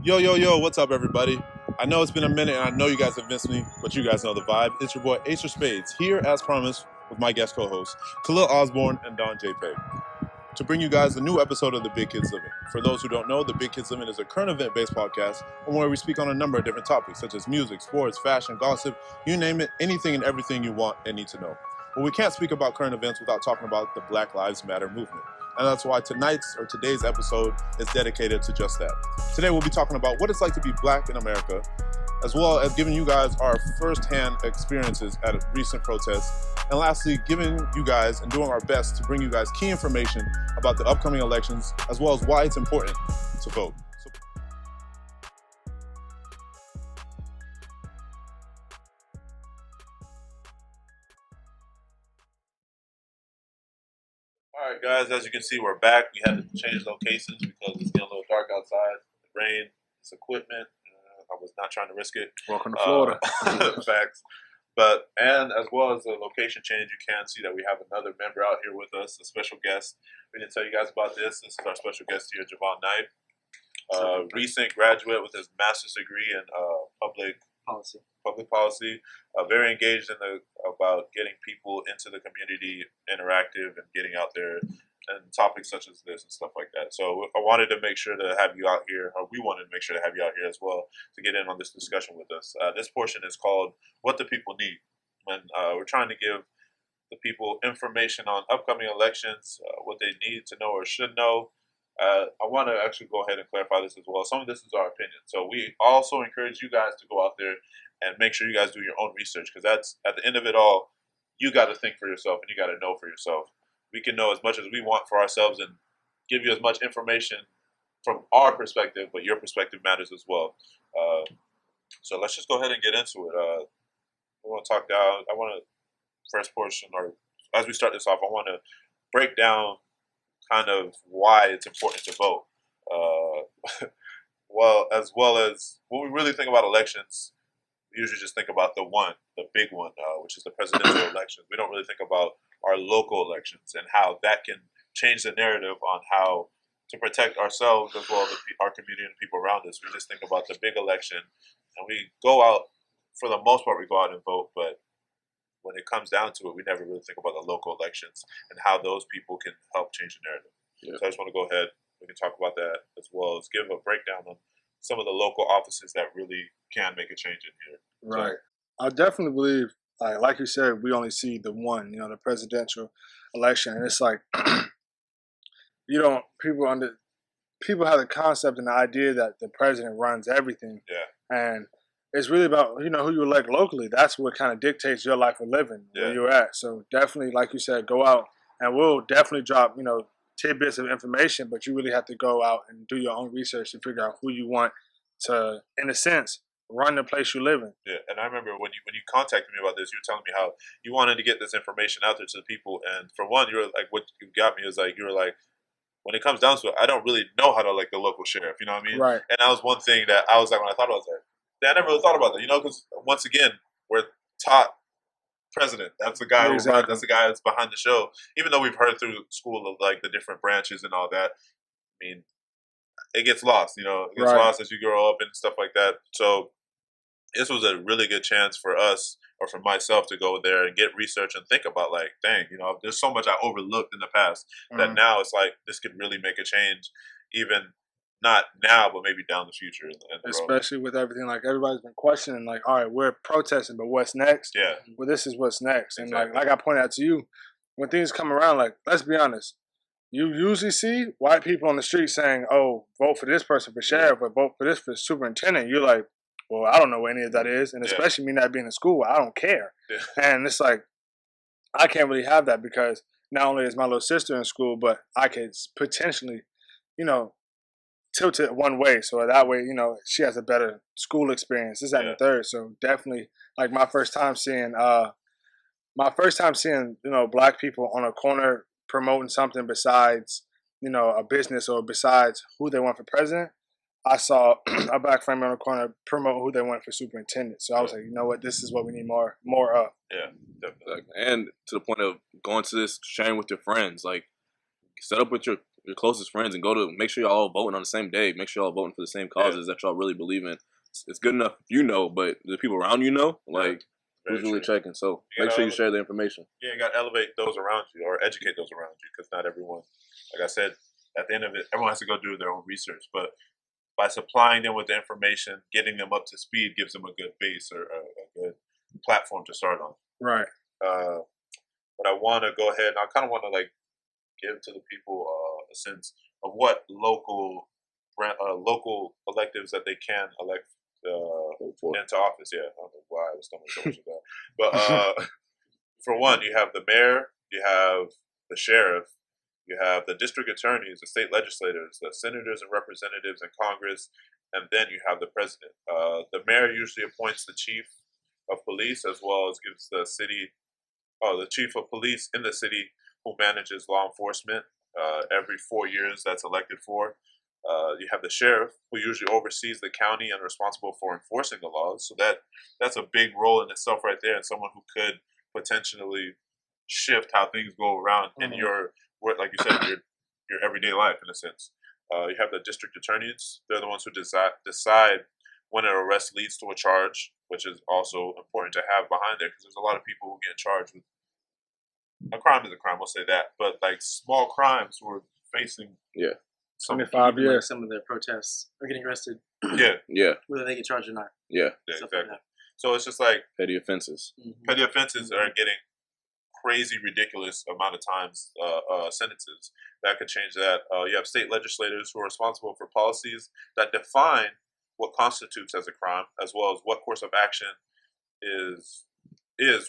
Yo, what's up, everybody? I know it's been a minute and I know you guys have missed me, but you guys know the vibe. It's your boy Ace of Spades, here as promised with my guest co-hosts, Khalil Osborne and Don J. Pay, to bring you guys a new episode of The Big Kids Living. For those who don't know, The Big Kids Living is a current event-based podcast where we speak on a number of different topics, such as music, sports, fashion, gossip, you name it, anything and everything you want and need to know. But we can't speak about current events without talking about the Black Lives Matter movement. And that's why today's episode is dedicated to just that. Today we'll be talking about what it's like to be Black in America, as well as giving you guys our first-hand experiences at recent protests, and lastly, giving you guys and doing our best to bring you guys key information about the upcoming elections, as well as why it's important to vote. All right, guys, as you can see, we're back. We had to change locations because it's getting a little dark outside. The rain, it's equipment. I was not trying to risk it. Welcome to Florida. Facts. And as well as the location change, you can see that we have another member out here with us, a special guest. We didn't tell you guys about this. This is our special guest here, Duval and Clay, recent graduate with his master's degree in public policy, very engaged in about getting people into the community, interactive, and getting out there and topics such as this and stuff like that. So I wanted to make sure to have you out here, or we wanted to make sure to have you out here as well to get in on this discussion with us. This portion is called What the People Need. And we're trying to give the people information on upcoming elections, what they need to know or should know. I want to actually go ahead and clarify this as well. Some of this is our opinion. So we also encourage you guys to go out there and make sure you guys do your own research, because that's, at the end of it all, you got to think for yourself and you got to know for yourself. We can know as much as we want for ourselves and give you as much information from our perspective, but your perspective matters as well. So let's just go ahead and get into it. We want to talk down. I want to, first portion, or as we start this off, I want to break down kind of why it's important to vote. As well as when we really think about elections, we usually just think about the big one, which is the presidential elections. We don't really think about our local elections and how that can change the narrative on how to protect ourselves as well as our community and the people around us. We just think about the big election, and we go out, for the most part, we go out and vote, but when it comes down to it, we never really think about the local elections and how those people can help change the narrative. Yeah. So I just want to go ahead, we can talk about that, as well as give a breakdown on some of the local offices that really can make a change in here. Right. So, I definitely believe, like you said, we only see the one, the presidential election. And it's like, people have the concept and the idea that the president runs everything. Yeah. And it's really about, who you elect locally. That's what kind of dictates your life of living, where you're at. So definitely, like you said, go out, and we'll definitely drop, tidbits of information, but you really have to go out and do your own research to figure out who you want to, in a sense, run the place you live in. Yeah, and I remember when you contacted me about this, you were telling me how you wanted to get this information out there to the people. And for one, you were like, what you got me is like, you were like, when it comes down to it, I don't really know how to elect the local sheriff. You know what I mean? Right. And that was one thing that I was like, when I thought about that, I never really thought about that. Because once again, we're taught president. That's the guy exactly. That's the guy that's behind the show. Even though we've heard through school of like the different branches and all that, I mean, it gets lost. It gets lost as you grow up and stuff like that. So this was a really good chance for us, or for myself, to go there and get research and think about, like, dang, there's so much I overlooked in the past that now it's like this could really make a change, even not now, but maybe down the future. Especially with everything, like, everybody's been questioning, like, all right, we're protesting, but what's next? Yeah. Well, this is what's next. Exactly. And like I pointed out to you, when things come around, like, let's be honest, you usually see white people on the street saying, oh, vote for this person for sheriff, or vote for this for superintendent. You're like, well, I don't know what any of that is. And especially me not being in school, I don't care. Yeah. And it's like, I can't really have that, because not only is my little sister in school, but I could potentially, tilt it one way. So that way, she has a better school experience. This, that, and the third. So definitely, like, my first time seeing, Black people on a corner promoting something besides, a business, or besides who they want for president, I saw a Black family on the corner promote who they want for superintendent. So I was like, you know what, this is what we need more of. Yeah, definitely. And to the point of going to this, sharing with your friends, like, set up with your your closest friends and make sure y'all all voting on the same day. Make sure y'all voting for the same causes that y'all really believe in. It's good enough if you know, but the people around you know, like who's really checking. So make sure you share the information. Yeah, you got to elevate those around you or educate those around you, because not everyone, like I said, at the end of it, everyone has to go do their own research. But by supplying them with the information, getting them up to speed gives them a good base or a good platform to start on. Right. But I want to go ahead and I kind of want to like give to the people a sense of what local electives that they can elect into office. Yeah, I don't know why I was stomaching so much of that. But for one, you have the mayor, you have the sheriff, you have the district attorneys, the state legislators, the senators and representatives in Congress, and then you have the president. The mayor usually appoints the chief of police, as well as gives the chief of police in the city who manages law enforcement every 4 years that's elected for. You have the sheriff, who usually oversees the county and responsible for enforcing the laws. So that's a big role in itself right there, and someone who could potentially shift how things go around in your, like you said, your everyday life in a sense. You have the district attorneys. They're the ones who decide when an arrest leads to a charge, which is also important to have behind there, because there's a lot of people who get charged with a crime is a crime, we'll say that, but like small crimes who are facing 25 years. Like some of the protests are getting arrested. Yeah. Whether they get charged or not. Yeah, exactly. Like so it's just like petty offenses. Petty offenses are getting crazy, ridiculous amount of times sentences. That could change that. You have state legislators who are responsible for policies that define what constitutes as a crime, as well as what course of action is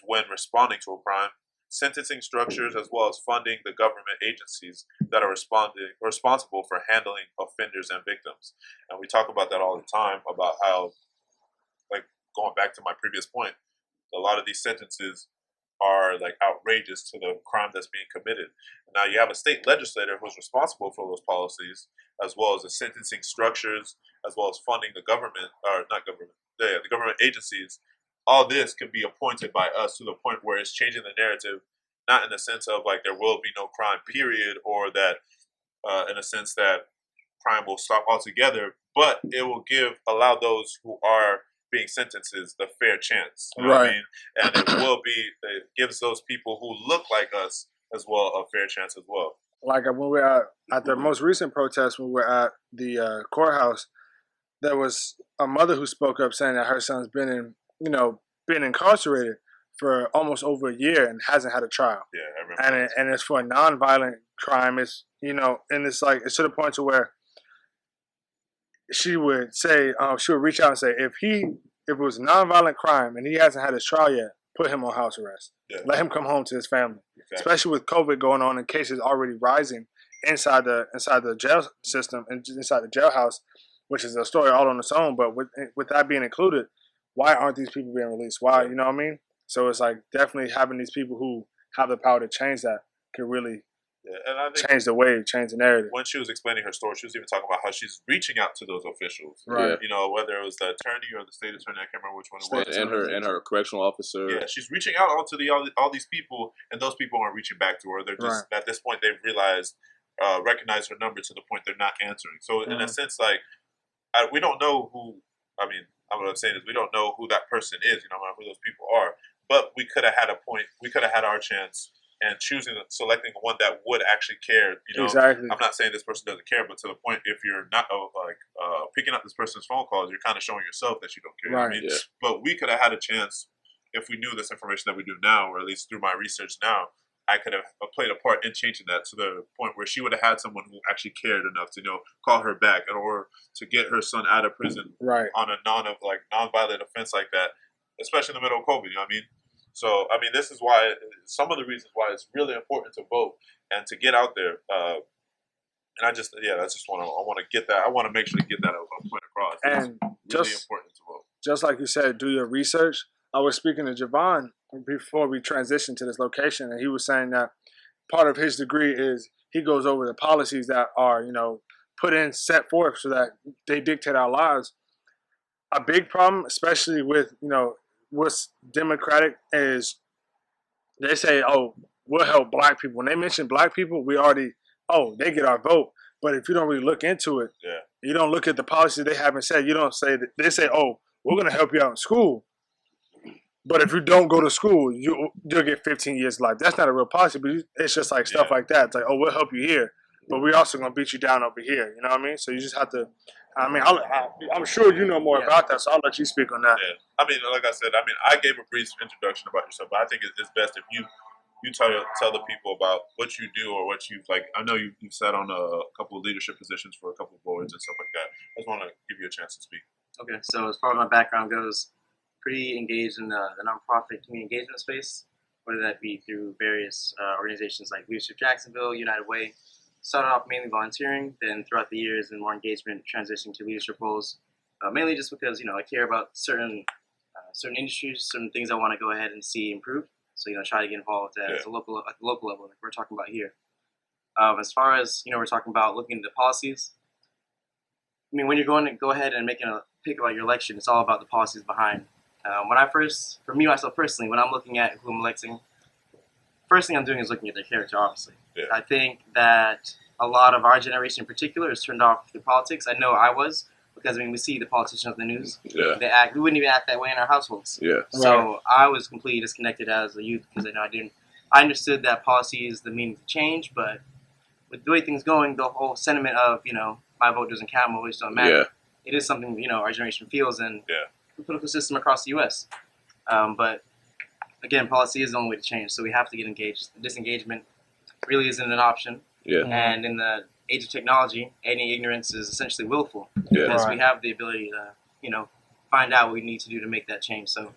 when responding to a crime. Sentencing structures, as well as funding the government agencies that are responsible for handling offenders and victims. And we talk about that all the time, about how, like, going back to my previous point, a lot of these sentences are like outrageous to the crime that's being committed. Now you have a state legislator who's responsible for those policies, as well as the sentencing structures, as well as funding the government, or not government, the government agencies. All this can be appointed by us to the point where it's changing the narrative, not in the sense of like there will be no crime, period, or that in a sense that crime will stop altogether, but it will allow those who are being sentenced the fair chance. You know what I mean? And it gives those people who look like us as well a fair chance as well. Like when we were at the most recent protest, when we were at the courthouse, there was a mother who spoke up saying that her son's been incarcerated for almost over a year and hasn't had a trial. Yeah, I remember. And it's for a nonviolent crime. It's and it's like it's to the point to where she would say she would reach out and say if it was a nonviolent crime and he hasn't had his trial yet, put him on house arrest. Yeah. Let him come home to his family. Exactly. Especially with COVID going on and cases already rising inside the jail system and inside the jailhouse, which is a story all on its own. But with that being included, why aren't these people being released? Why, you know what I mean? So it's like definitely having these people who have the power to change that can really change the narrative. When she was explaining her story, she was even talking about how she's reaching out to those officials. Right. You know, whether it was the attorney or the state attorney, I can't remember which one it was. And her correctional officer. Yeah, she's reaching out to all these people, and those people aren't reaching back to her. They're just, at this point, they've recognized her number to the point they're not answering. So in a sense, like, we don't know who, what I'm saying is we don't know who that person is, who those people are. But we could have had our chance and selecting one that would actually care. Exactly. I'm not saying this person doesn't care, but to the point, if you're not picking up this person's phone calls, you're kind of showing yourself that you don't care. Right. You know what I mean? Yeah. But we could have had a chance if we knew this information that we do now, or at least through my research now. I could have played a part in changing that to the point where she would have had someone who actually cared enough to call her back or to get her son out of prison on a non-violent offense like that, especially in the middle of COVID. You know what I mean? So this is why some of the reasons why it's really important to vote and to get out there. And that's just what I want to get that. I want to make sure to get that point across. And it's really important to vote. Just like you said, do your research. I was speaking to Javon before we transitioned to this location, and he was saying that part of his degree is he goes over the policies that are, set forth so that they dictate our lives. A big problem, especially with, what's Democratic, is they say, oh, we'll help black people. When they mention black people, they get our vote. But if you don't really look into it, Yeah. you don't look at the policies they haven't said. You don't say that they say, "Oh, we're going to help you out in school." But if you don't go to school, you'll get 15 years of life. That's not a real policy, but it's just like stuff like that. It's like, oh, we'll help you here, but we're also going to beat you down over here. You know what I mean? So you just have to. I mean, I'm sure you know more about that, so I'll let you speak on that. Yeah. I mean, like I said, I gave a brief introduction about yourself, but I think it's best if you tell the people about what you do or what you've like. I know you've sat on a couple of leadership positions for a couple of boards and stuff like that. I just want to give you a chance to speak. Okay, so as far as my background goes, pretty engaged in the nonprofit community engagement space, whether that be through various organizations like Leadership Jacksonville, United Way. Started off mainly volunteering, then throughout the years and more engagement, transitioning to leadership roles, mainly just because I care about certain industries, certain things I want to go ahead and see improve. So try to get involved at the local level, like we're talking about here. As far as we're talking about looking into policies. I mean, when you're going to go ahead and making a pick about your election, it's all about the policies behind. For me myself personally, when I'm looking at who I'm electing, first thing I'm doing is looking at their character, obviously. Yeah. I think that a lot of our generation in particular is turned off through politics. I know I was, because we see the politicians on the news. Yeah. We wouldn't even act that way in our households. Yeah. So I was completely disconnected as a youth because I understood that policy is the means to change, but with the way things going, the whole sentiment of, my vote doesn't count, my voice don't matter. Yeah. It is something, our generation feels in the political system across the U.S. But again, policy is the only way to change, so we have to get engaged. Disengagement really isn't an option. Yeah. And in the age of technology, any ignorance is essentially willful. Yeah. Because we have the ability to, find out what we need to do to make that change. So,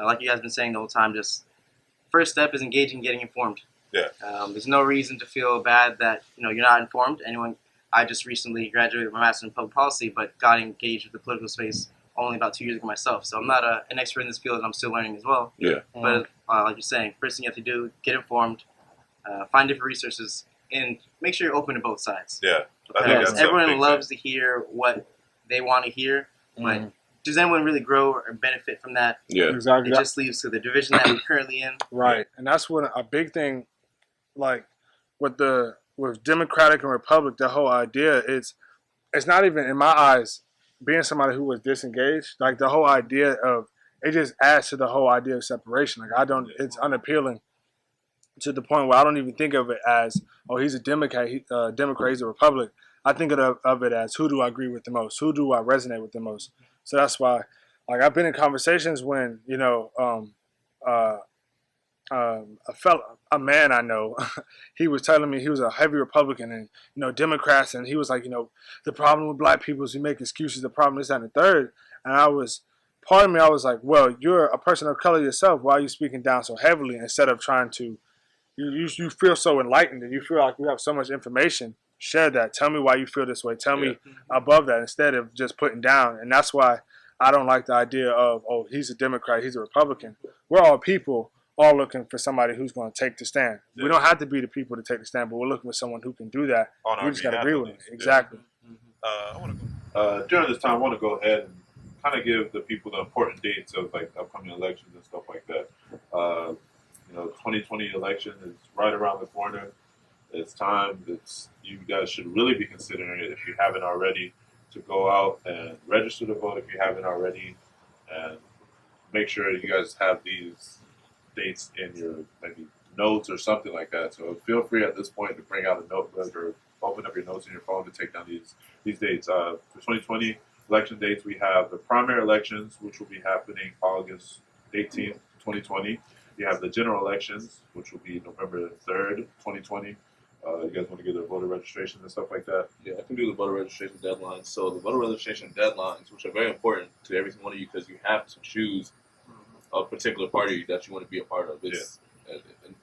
like you guys have been saying the whole time, just first step is engaging, getting informed. Yeah. There's no reason to feel bad that, you're not informed. I just recently graduated with my master's in public policy, but got engaged with the political space only about 2 years ago myself. So I'm not an expert in this field, and I'm still learning as well. Yeah. But like you're saying, first thing you have to do, get informed, find different resources, and make sure you're open to both sides. Yeah. Because everyone loves to hear what they want to hear, but does anyone really grow or benefit from that? Yeah. Exactly. It just leads to the division that we're currently in. Right, and that's what a big thing, like with Democratic and Republic, the whole idea it's not even in my eyes being somebody who was disengaged. Like the whole idea of it just adds to the whole idea of separation. Like it's unappealing to the point where I don't even think of it as he's a Democrat, he's a Republic. I think of it as who do I agree with the most, who do I resonate with the most. So that's why, like I've been in conversations when a man I know, he was telling me he was a heavy Republican and, Democrats. And he was like, the problem with black people is you make excuses. The problem is that and the third. And I was like, well, you're a person of color yourself. Why are you speaking down so heavily instead of trying to, you feel so enlightened and you feel like you have so much information. Share that. Tell me why you feel this way. Tell me above that instead of just putting down. And that's why I don't like the idea of, he's a Democrat, he's a Republican. We're all people. All looking for somebody who's going to take the stand. Yeah. We don't have to be the people to take the stand, but we're looking for someone who can do that. We just got to agree with it. Exactly. During this time, I want to go ahead and kind of give the people the important dates of like upcoming elections and stuff like that. 2020 election is right around the corner. It's time. You guys should really be considering it if you haven't already to go out and register to vote if you haven't already, and make sure you guys have these dates in your maybe notes or something like that. So feel free at this point to bring out a notebook or open up your notes in your phone to take down these dates. For 2020 election dates, we have the primary elections, which will be happening August 18th, 2020. You have the general elections, which will be November 3rd, 2020. You guys want to get the voter registration and stuff like that? Yeah, I can do the voter registration deadlines. So the voter registration deadlines, which are very important to every one of you because you have to choose a particular party that you want to be a part of. It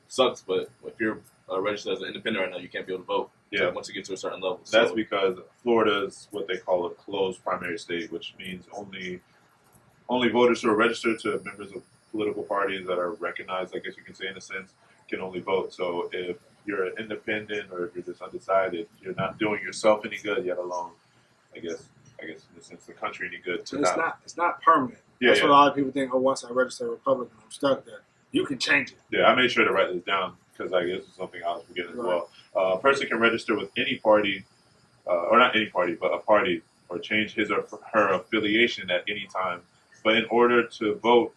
sucks, but if you're registered as an independent right now, you can't be able to vote. Yeah. Once you get to a certain level. That's because Florida is what they call a closed primary state, which means only voters who are registered to members of political parties that are recognized, I guess you can say in a sense, can only vote. So if you're an independent or if you're just undecided, you're not doing yourself any good, yet alone, I guess in a sense, the country any good. It's not permanent. Yeah, That's what a lot of people think. Once I register a Republican, I'm stuck there. You can change it. Yeah, I made sure to write this down because this is something I was forgetting as well. A person can register with any party or not any party, but a party, or change his or her affiliation at any time. But in order to vote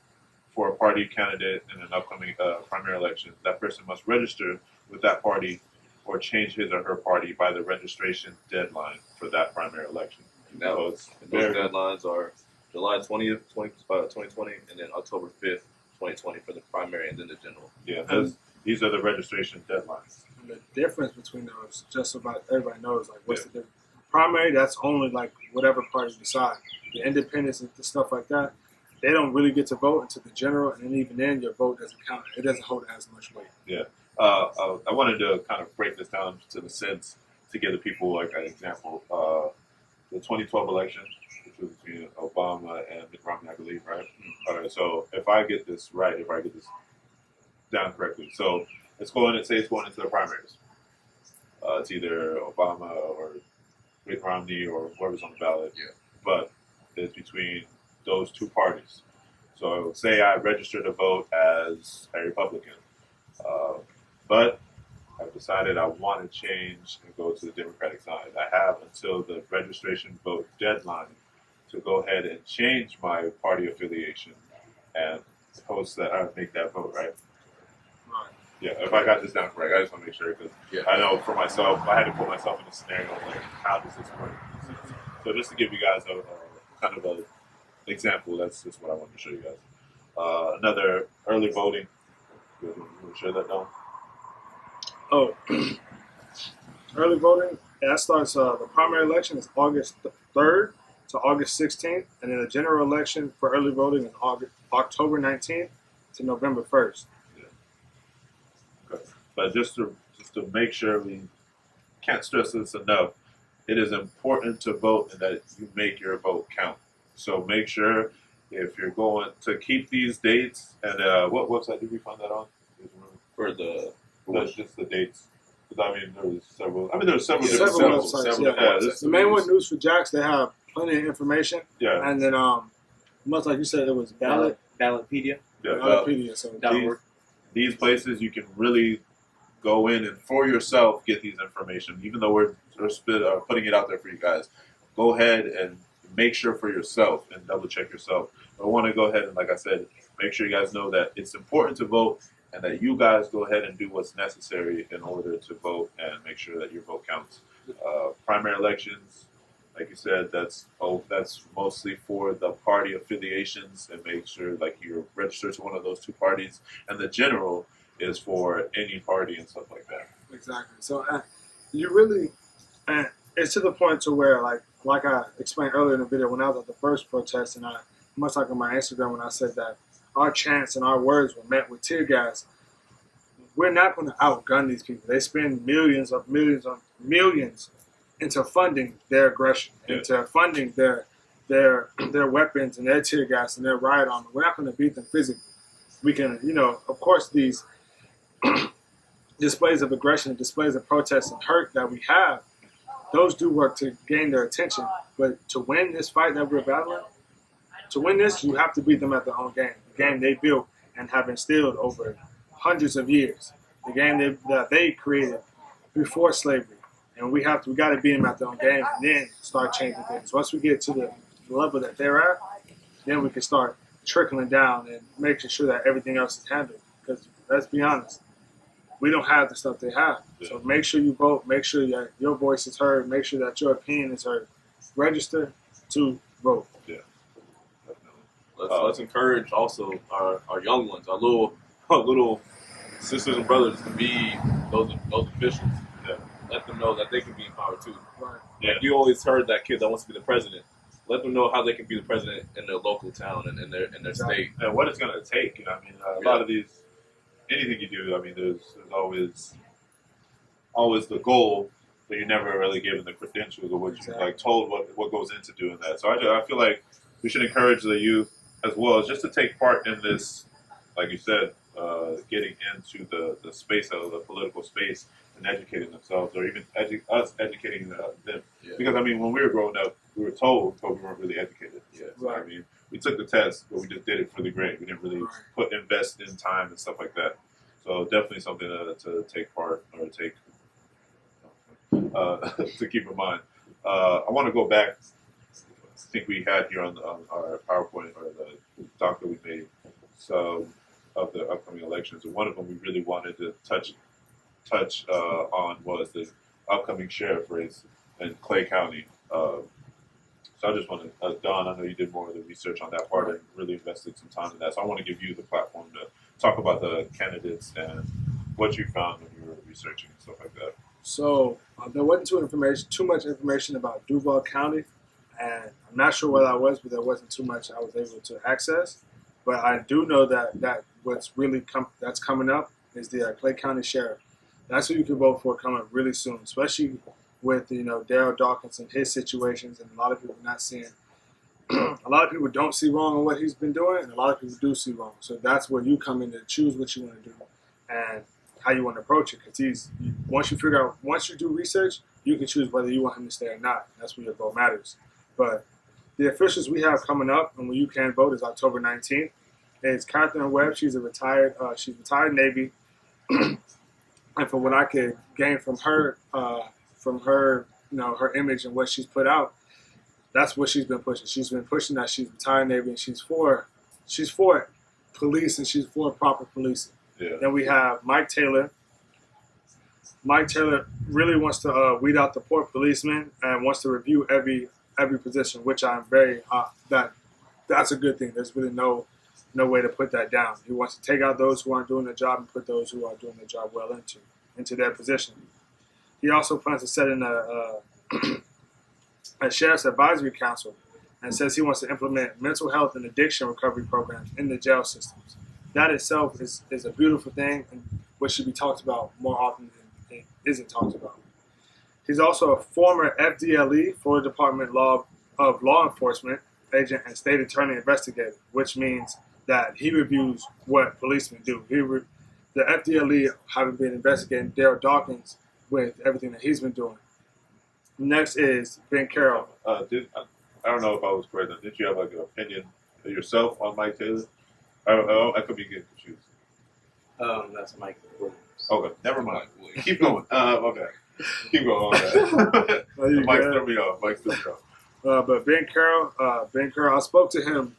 for a party candidate in an upcoming primary election, that person must register with that party or change his or her party by the registration deadline for that primary election. So it's Those deadlines are July 20th, 2020, and then October 5th, 2020 for the primary and then the general. Yeah, these are the registration deadlines. And the difference between those, just so about everybody knows, like what's the difference? Primary, that's only like whatever party decide. The independents and the stuff like that, they don't really get to vote until the general, and then even then, your vote doesn't count. It doesn't hold as much weight. Yeah. I wanted to kind of break this down to the sense to give the people like an example. The 2012 election, which was between Obama and Mitt Romney, I believe, right? All right. So if I get this right, if I get this down correctly, so it's going into the primaries. It's either Obama or Mitt Romney or whoever's on the ballot. Yeah. But it's between those two parties. So say I registered to vote as a Republican, but I've decided I want to change and go to the Democratic side. I have until the registration vote deadline to go ahead and change my party affiliation and post that I make that vote, right? Right. Yeah, if I got this down correct, I just want to make sure because I know for myself, I had to put myself in a scenario like, how does this work? So just to give you guys a kind of an example, that's just what I wanted to show you guys. Another early voting. You want to share that down? Oh, early voting, that starts, the primary election is August 3rd to August 16th, and then the general election for early voting is October 19th to November 1st. Okay. But just to make sure, we can't stress this enough, it is important to vote and that you make your vote count. So make sure if you're going to keep these dates, and what website did we find that on? For the Just the dates. Because I mean, there was several. I mean, there were several Several different websites, several, yeah. this- The main one, News for Jacks, they have plenty of information, Yeah, and then much like you said, it was Ballotpedia. yeah. Ballotpedia. So These places you can really go in and for yourself get these information. Even though we're putting it out there for you guys, go ahead and make sure for yourself and double check yourself. I want to go ahead and, like I said, make sure you guys know that it's important to vote and that you guys go ahead and do what's necessary in order to vote and make sure that your vote counts. Primary elections, like you said, that's mostly for the party affiliations and make sure like you're registered to one of those two parties. And the general is for any party and stuff like that. exactly. So you really, and it's to the point to where like I explained earlier in the video when I was at the first protest, and I much like on my Instagram when I said that our chants and our words were met with tear gas. We're not going to outgun these people. They spend millions into funding their aggression, into funding their weapons and their tear gas and their riot armor. We're not going to beat them physically. We can, of course, these displays of aggression and displays of protest and hurt that we have, those do work to gain their attention. But to win this fight that we're battling, to win this, you have to beat them at their own game. The game they built and have instilled over hundreds of years. The game that they created before slavery. And we got to beat them at their own game and then start changing things. Once we get to the level that they're at, then we can start trickling down and making sure that everything else is handled. Because let's be honest, we don't have the stuff they have. So make sure you vote. Make sure that your voice is heard. Make sure that your opinion is heard. Register to vote. Yeah. Let's encourage also our young ones, our little sisters and brothers to be those officials. Yeah. Let them know that they can be empowered too. Right. Yeah. Like you always heard that kid that wants to be the president. Let them know how they can be the president in their local town and in their state. And what it's going to take. I mean, a lot of these, anything you do, I mean, there's always the goal, but you're never really given the credentials or what you're like told what goes into doing that. So I feel like we should encourage the youth as well as just to take part in this, like you said, getting into the space of the political space and educating themselves, or even us educating them. Yeah. Because I mean, when we were growing up, we were told, but we weren't really educated. Yeah. So, I mean, we took the test, but we just did it for the grade. We didn't really invest in time and stuff like that. So definitely something to take part or take to keep in mind. I want to go back. I think we had here on our PowerPoint or the doc that we made of the upcoming elections, and one of them we really wanted to touch on was the upcoming sheriff race in Clay County. So I just want to, Don, I know you did more of the research on that part and really invested some time in that. So I want to give you the platform to talk about the candidates and what you found when you were researching and stuff like that. So there wasn't too much information about Duval County, and I'm not sure what that was, but there wasn't too much I was able to access. But I do know that what's really that's coming up is the Clay County Sheriff. That's who you can vote for coming up really soon, especially with Daryl Dawkins and his situations, and a lot of people not seeing. A lot of people don't see wrong in what he's been doing, and a lot of people do see wrong. So that's where you come in to choose what you want to do and how you want to approach it. Because once you do research, you can choose whether you want him to stay or not. That's where your vote matters. But the officials we have coming up and when you can vote is October 19th. It's Catherine Webb. She's retired Navy, and from what I could gain from her, her image and what she's put out, that's what she's been pushing. She's been pushing that she's retired Navy and she's for police and she's for proper policing. Yeah. Then we have Mike Taylor. Mike Taylor really wants to weed out the poor policeman and wants to review every position, which I'm very that's a good thing. There's really no way to put that down. He wants to take out those who aren't doing their job and put those who are doing their job well into their position. He also plans to set in a Sheriff's Advisory Council and says he wants to implement mental health and addiction recovery programs in the jail systems. That itself is a beautiful thing and what should be talked about more often than it isn't talked about. He's also a former FDLE, Florida Department of Law Enforcement agent and state attorney investigator, which means that he reviews what policemen do. The FDLE having been investigating Daryl Dawkins with everything that he's been doing. Next is Ben Carroll. I don't know if I was correct. Did you have an opinion yourself on Mike Taylor? I could be getting confused. That's Mike Williams. Okay, never mind. Keep going. Okay. Keep going. Okay. Mike threw me off. But Ben Carroll, I spoke to him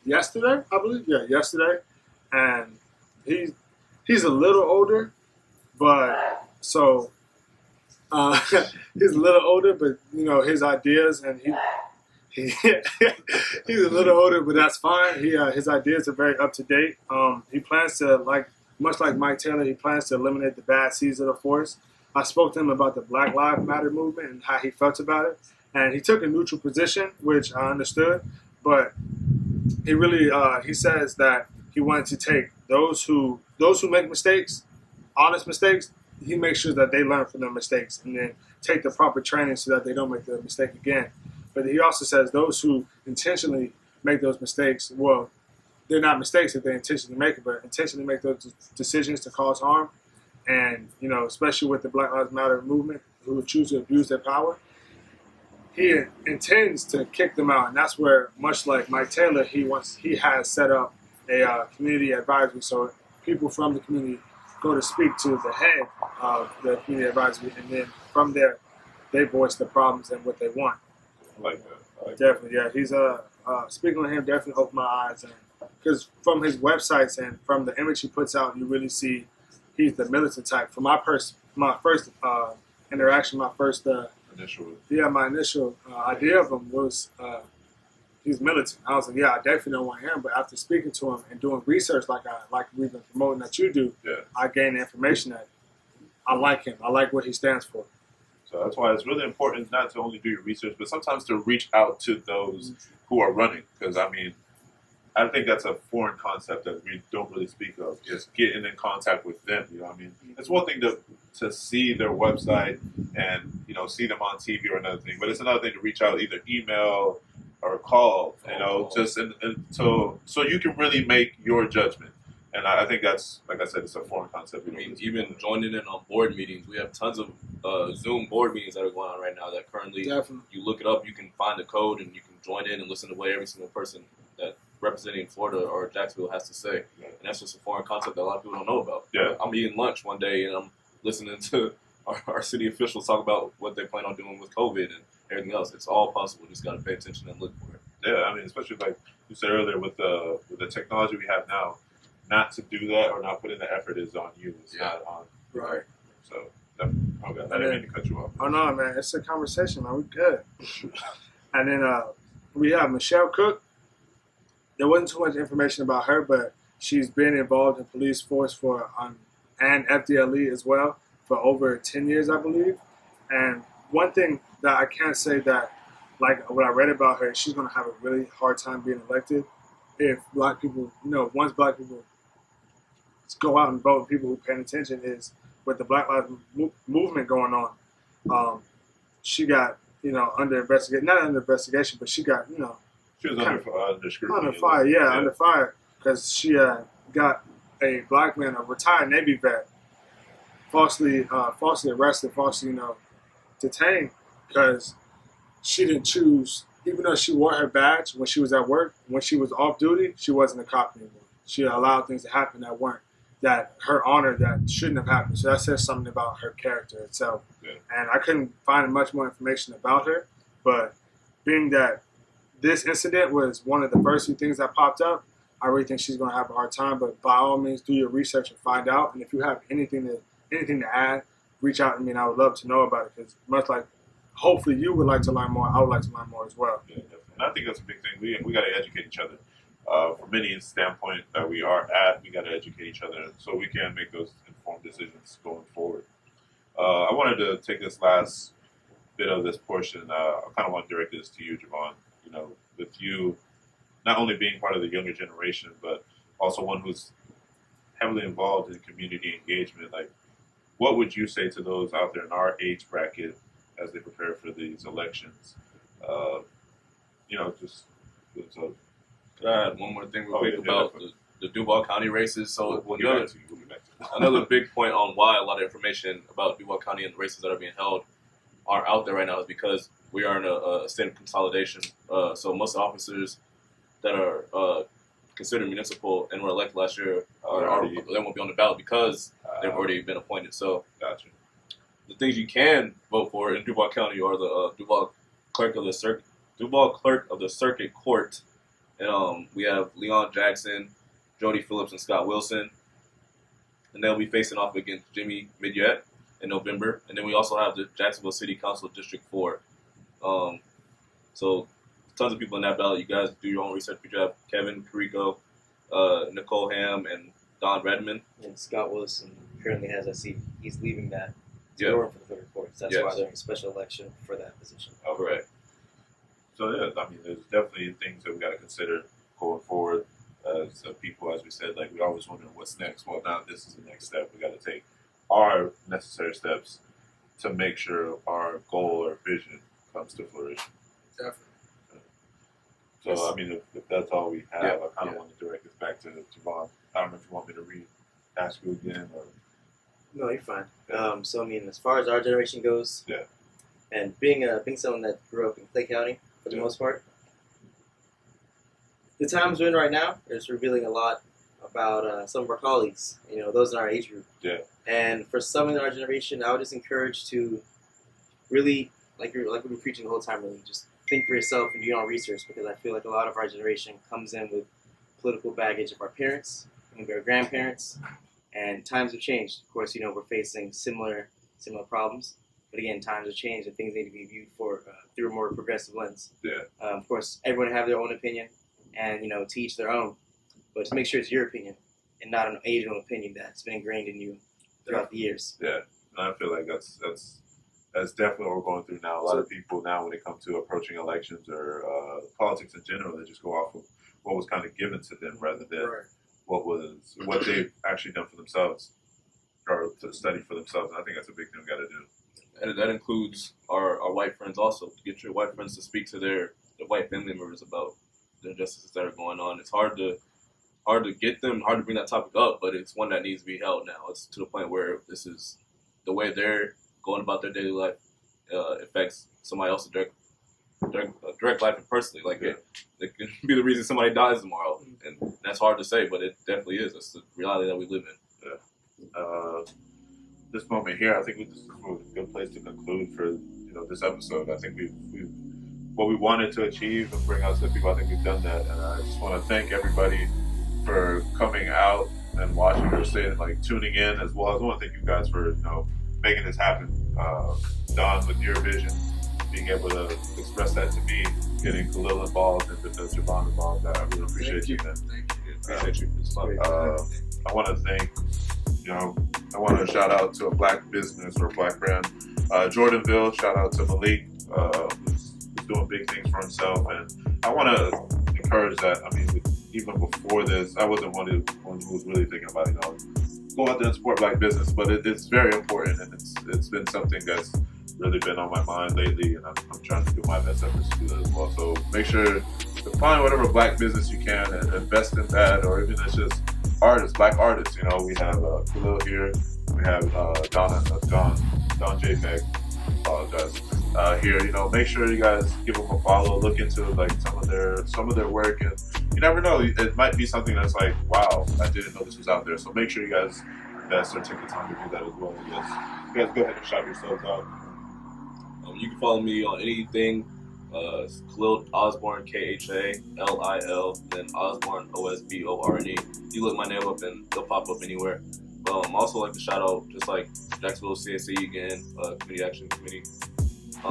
yesterday, I believe. Yeah, yesterday, and he's a little older, but so he's a little older, but his ideas and he's a little older, but that's fine. His ideas are very up to date. He plans to much like Mike Taylor, he plans to eliminate the bad seeds of the force. I spoke to him about the Black Lives Matter movement and how he felt about it, and he took a neutral position, which I understood. But he really he says that he wanted to take those who make mistakes, honest mistakes. He makes sure that they learn from their mistakes and then take the proper training so that they don't make the mistake again. But he also says those who intentionally make those mistakes, well, they're not mistakes if they intentionally make it, but intentionally make those decisions to cause harm. And, especially with the Black Lives Matter movement, who would choose to abuse their power, he intends to kick them out. And that's where, much like Mike Taylor, he has set up a community advisory. So people from the community go to speak to the head of the community advisory, and then from there, they voice the problems and what they want. I like that. Definitely, yeah. He's speaking with him definitely opened my eyes, because from his websites and from the image he puts out, you really see he's the militant type. For my first interaction, my initial idea of him was he's militant. I was like, yeah, I definitely don't want him. But after speaking to him and doing research like we've been promoting that you do, I gained information that I like him. I like what he stands for. So that's why it's really important not to only do your research, but sometimes to reach out to those who are running. Because, I think that's a foreign concept that we don't really speak of. Just getting in contact with them. It's one thing to see their website and see them on TV or another thing, but it's another thing to reach out, either email or call. Just so you can really make your judgment. And I think that's, like I said, it's a foreign concept. Even joining in on board meetings, we have tons of Zoom board meetings that are going on right now. That currently, you look it up, you can find the code, and you can join in and listen to what every single person that representing Florida or Jacksonville has to say. And that's just a foreign concept that a lot of people don't know about. Yeah. I'm eating lunch one day and I'm listening to our city officials talk about what they plan on doing with COVID and everything else. It's all possible. Just got to pay attention and look for it. Yeah, I mean, especially like you said earlier with the technology we have now, not to do that or not put in the effort is on you. It's not on. Right. So, okay, I didn't mean to cut you off. Oh no, man, it's a conversation, man. We good. And then we have Michelle Cook. There wasn't too much information about her, but she's been involved in police force for and FDLE as well for over 10 years, I believe. And one thing that I can't say that, like what I read about her, she's going to have a really hard time being elected if black people, once black people go out and vote, people who paying attention is with the Black Lives Movement going on. She got, under investigation, not under investigation, but she got, she was under scrutiny. Under fire, under fire, because she got a black man, a retired Navy vet, falsely arrested, falsely, detained, because she didn't choose, even though she wore her badge when she was at work, when she was off duty, she wasn't a cop anymore. She allowed things to happen that her honor that shouldn't have happened. So that says something about her character itself. Yeah. And I couldn't find much more information about her, but being that this incident was one of the first few things that popped up, I really think she's going to have a hard time. But by all means, do your research and find out. And if you have anything to add, reach out to me, and I would love to know about it. Because much like, hopefully, you would like to learn more. I would like to learn more as well. Yeah, definitely. And I think that's a big thing. We got to educate each other. From any standpoint that we are at, we got to educate each other so we can make those informed decisions going forward. I wanted to take this last bit of this portion. I kind of want to direct this to you, Javon. With you not only being part of the younger generation, but also one who's heavily involved in community engagement. Like, what would you say to those out there in our age bracket as they prepare for these elections? Just so. Could I add one more thing real quick about the Duval County races? So We'll get back to you. Another big point on why a lot of information about Duval County and the races that are being held are out there right now is because we are in a state of consolidation. So most officers that are considered municipal and were elected last year they won't be on the ballot because they've already been appointed. So Gotcha. The things you can vote for in Duval County are the Duval Clerk of the Circuit Court. And we have Leon Jackson, Jody Phillips, and Scott Wilson. And they'll be facing off against Jimmy Midyett in November. And then we also have the Jacksonville City Council District 4. So tons of people in that ballot. You guys do your own research. You have Kevin Carrico, Nicole Ham, and Don Redmond. And Scott Wilson currently has a seat. He's leaving that to Yeah. go run for the clerk of courts. That's Yes. why they're in a special election for that position. Oh, correct. So yeah, I mean, there's definitely things that we got to consider going forward as people. As we said, like we always wonder what's next. Well, now this is the next step. We got to take our necessary steps to make sure our goal or vision comes to fruition. Definitely. So I mean, if that's all we have, Yeah. I kind of want to direct this back to Javon. I don't know if you want me to ask you again or. No, you're fine. So I mean, as far as our generation goes, Yeah. and being someone that grew up in Clay County for the most part, the times we're in right now is revealing a lot about some of our colleagues. Those in our age group. Yeah. And for some in our generation, I would just encourage to really, like we've been preaching the whole time, really just think for yourself and do your own research, because I feel like a lot of our generation comes in with political baggage of our parents and our grandparents. And times have changed. Of course, we're facing similar problems. But again, times have changed and things need to be viewed through a more progressive lens. Yeah. Of course, everyone have their own opinion, and to each their own. But just make sure it's your opinion and not an age-old opinion that's been ingrained in you throughout the years. Yeah, and I feel like that's definitely what we're going through now. A lot of people now, when it comes to approaching elections or politics in general, they just go off of what was kind of given to them rather than what they've actually done for themselves or to study for themselves. And I think that's a big thing we got to do. And that includes our white friends also. To get your white friends to speak to their white family members about the injustices that are going on. It's hard to get them, hard to bring that topic up, but it's one that needs to be held now. It's to the point where this is the way they're going about their daily life affects somebody else's direct life and personally. Like it can be the reason somebody dies tomorrow, and that's hard to say, but it definitely is. It's the reality that we live in. Yeah. This moment here, I think this is a good place to conclude for this episode. I think we've what we wanted to achieve and bring out to the people. I think we've done that, and I just want to thank everybody for coming out and watching or saying tuning in as well. I want to thank you guys for making this happen. Don, with your vision, being able to express that to me, getting Khalil involved and Javon involved. I really appreciate you, man. Appreciate you. It's fun. I want to thank, I want to shout out to a black business or a black brand, Jordanville. Shout out to Malik, who's doing big things for himself, and I want to encourage that. I mean, even before this, I wasn't one who was really thinking about go out there and support black business, but it's very important, and it's been something that's really been on my mind lately, and I'm trying to do my best efforts to do that as well. So make sure to find whatever black business you can and invest in that, or even it's just artists, black artists. We have Khalil here, we have Don JPEG, apologize, here. Make sure you guys give them a follow, look into some of their work, and you never know, it might be something that's wow, I didn't know this was out there. So make sure you guys invest or take the time to do that as well. You guys go ahead and shout yourselves out. You can follow me on anything. Khalil Osborne, KHALIL, then Osborne, OSBORNE. You look my name up and they'll pop up anywhere. Also like to shout out just Jacksonville CSC again, Community Action Committee. I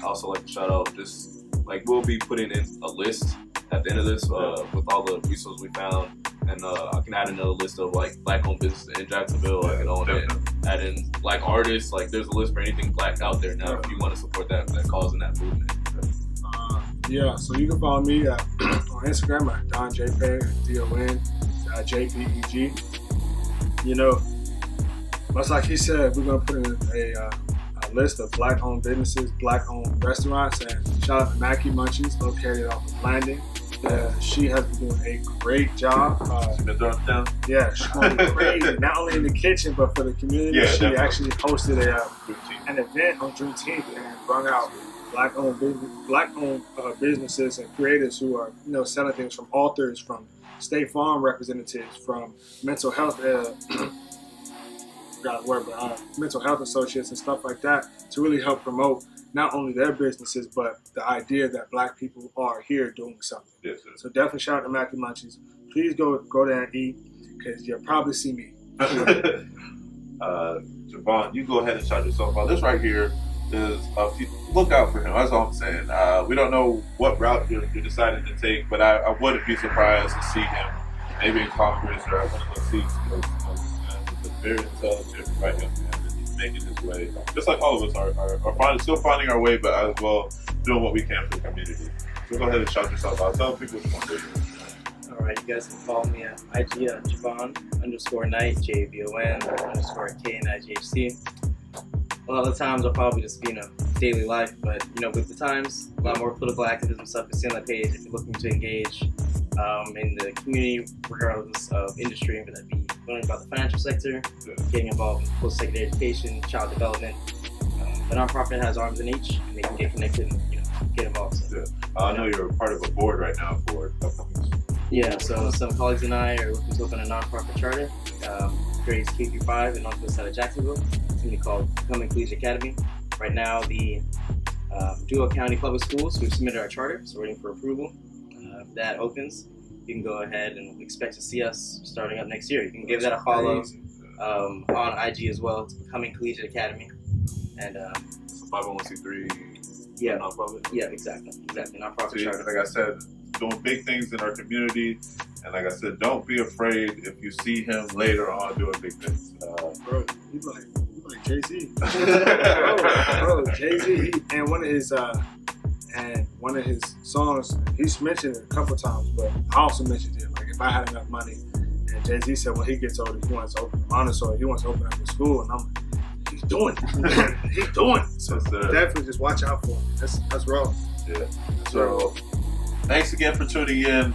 also like to shout out just we'll be putting in a list at the end of this with all the resources we found, and I can add another list of black-owned businesses in Jacksonville. I can add in black artists. There's a list for anything black out there now. If you want to support that cause and that movement. So you can follow me on Instagram at DonJPEG, DON.JPEG. Much like he said, we're gonna put in a list of black-owned businesses, black-owned restaurants, and shout out to Mackie Munchies, located off of Landing. She has been doing a great job. She's been throwing it down. Yeah, she's going crazy, not only in the kitchen, but for the community. Yeah, she definitely. actually hosted an event on Juneteenth and brought out black-owned businesses and creators who are, selling things, from authors, from State Farm representatives, from mental health, mental health associates and stuff like that, to really help promote not only their businesses, but the idea that black people are here doing something. Yes, sir. So definitely shout out to Mackie Munchies. Please go there and eat, because you'll probably see me. Javon, you go ahead and shout yourself out. This right here is look out for him. That's all I'm saying. We don't know what route you're deciding to take, but I wouldn't be surprised to see him maybe in Congress or one of those seats. He's a very intelligent, right young man. He's making his way, just like all of us are still finding our way, but as well doing what we can for the community. So go ahead and shout yourself out. Tell people what you want to do. Alright, you guys can follow me at IG at Javon_Knight, JVON_KNIGHC. A lot of the times I'll probably just be in a daily life, but with the times, a lot more political activism stuff is on that page if you're looking to engage in the community, regardless of industry, whether that be learning about the financial sector, getting involved in post-secondary education, child development. The nonprofit has arms in each, and they can get connected and get involved. So. I know you're a part of a board right now for upcoming. Yeah, so some colleagues and I are looking to open a nonprofit charter, grades K through 5 in northwest side of Jacksonville. It's going to be called Duval Collegiate Academy. Right now, the Duval County Public Schools, we've submitted our charter, so we're waiting for approval. If that opens, you can go ahead and expect to see us starting up next year. You can give that a follow on IG as well. It's Becoming Collegiate Academy. And It's a 501c3 nonprofit. Yeah, exactly. Nonprofit charter. Like I said, doing big things in our community, and like I said, don't be afraid if you see him later on doing big things. Bro, he's like Jay-Z. bro, Jay-Z. And one of his songs, he's mentioned it a couple times, but I also mentioned it. If I had enough money, and Jay-Z said when he gets older, he wants to open a Montessori, he wants to open up a school, and I'm like, he's doing it. He's doing it. So definitely just watch out for him. That's raw. Yeah. So thanks again for tuning in.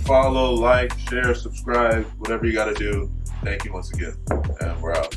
Follow, like, share, subscribe, whatever you got to do. Thank you once again, and we're out.